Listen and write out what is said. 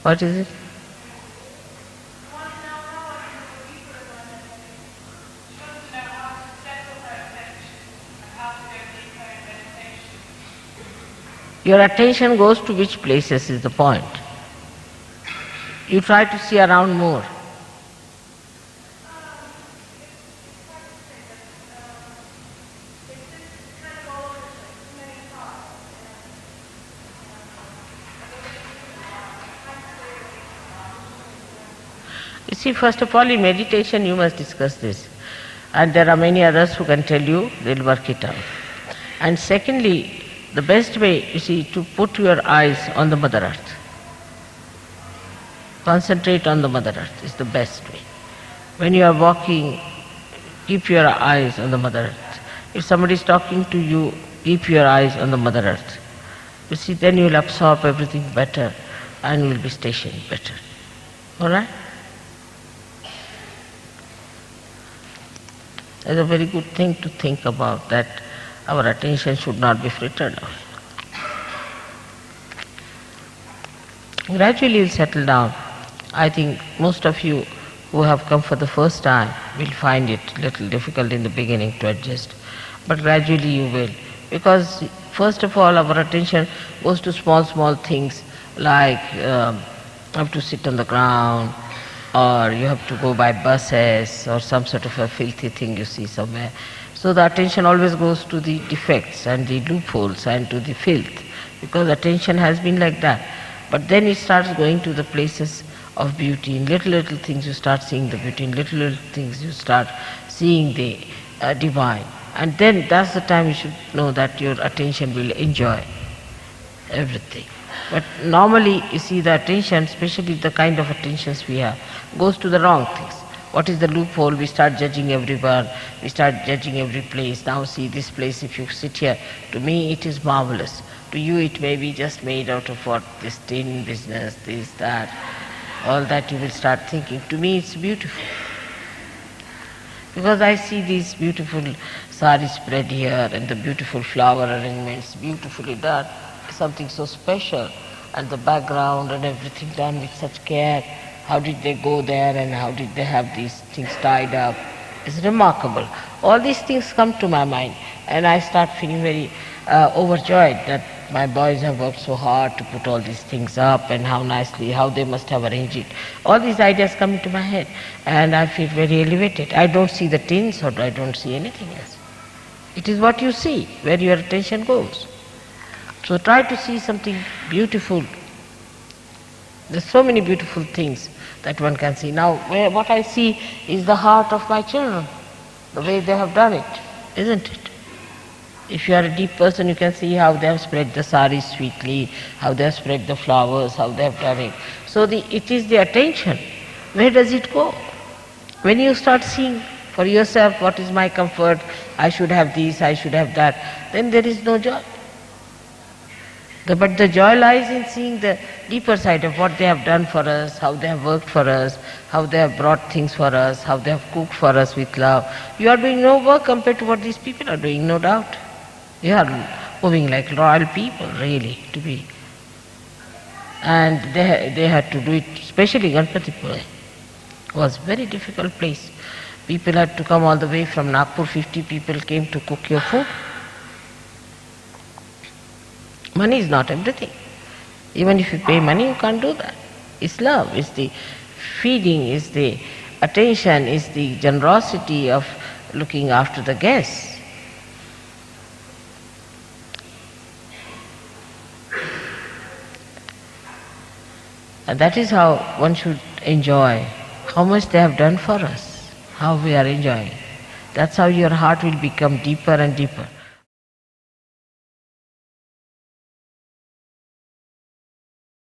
What is it? Your attention goes to which places is the point. You try to see around more. You see, first of all, in meditation you must discuss this. And there are many others who can tell you, they'll work it out. And secondly, the best way, you see, to put your eyes on the Mother Earth. Concentrate on the Mother Earth is the best way. When you are walking, keep your eyes on the Mother Earth. If somebody is talking to you, keep your eyes on the Mother Earth. You see, then you will absorb everything better and you will be stationed better. All right? It's a very good thing to think about, that our attention should not be frittered away. Gradually you'll settle down. I think most of you who have come for the first time will find it a little difficult in the beginning to adjust. But gradually you will. Because first of all our attention goes to small things like have to sit on the ground, or you have to go by buses, or some sort of a filthy thing you see somewhere. So the attention always goes to the defects and the loopholes and to the filth, because attention has been like that. But then it starts going to the places of beauty. In little things you start seeing the beauty. In little things you start seeing the divine. And then that's the time you should know that your attention will enjoy everything. But normally, you see, the attention, especially the kind of attentions we have, goes to the wrong things. What is the loophole? We start judging everyone, we start judging every place. Now see, this place, if you sit here, to me it is marvelous. To you it may be just made out of what, this tin business, this, that, all that you will start thinking. To me it's beautiful. Because I see these beautiful sari spread here and the beautiful flower arrangements, beautifully done, something so special, and the background and everything done with such care. How did they go there and how did they have these things tied up? It's remarkable. All these things come to my mind and I start feeling very overjoyed that my boys have worked so hard to put all these things up, and how nicely, how they must have arranged it. All these ideas come into my head and I feel very elevated. I don't see the tins or I don't see anything else. It is what you see, where your attention goes. So try to see something beautiful. There's so many beautiful things that one can see. Now, what I see is the heart of my children, the way they have done it, isn't it? If you are a deep person, you can see how they have spread the saris sweetly, how they have spread the flowers, how they have done it. So it is the attention. Where does it go? When you start seeing for yourself, what is my comfort, I should have this, I should have that, then there is no joy. But the joy lies in seeing the deeper side of what they have done for us, how they have worked for us, how they have brought things for us, how they have cooked for us with love. You are doing no work compared to what these people are doing, no doubt. You are moving like royal people, really, to be. And they had to do it, especially Ganpatipura. It was a very difficult place. People had to come all the way from Nagpur, 50 people came to cook your food. Money is not everything. Even if you pay money, you can't do that. It's love, it's the feeding, it's the attention, it's the generosity of looking after the guests. And that is how one should enjoy how much they have done for us, how we are enjoying. That's how your heart will become deeper and deeper.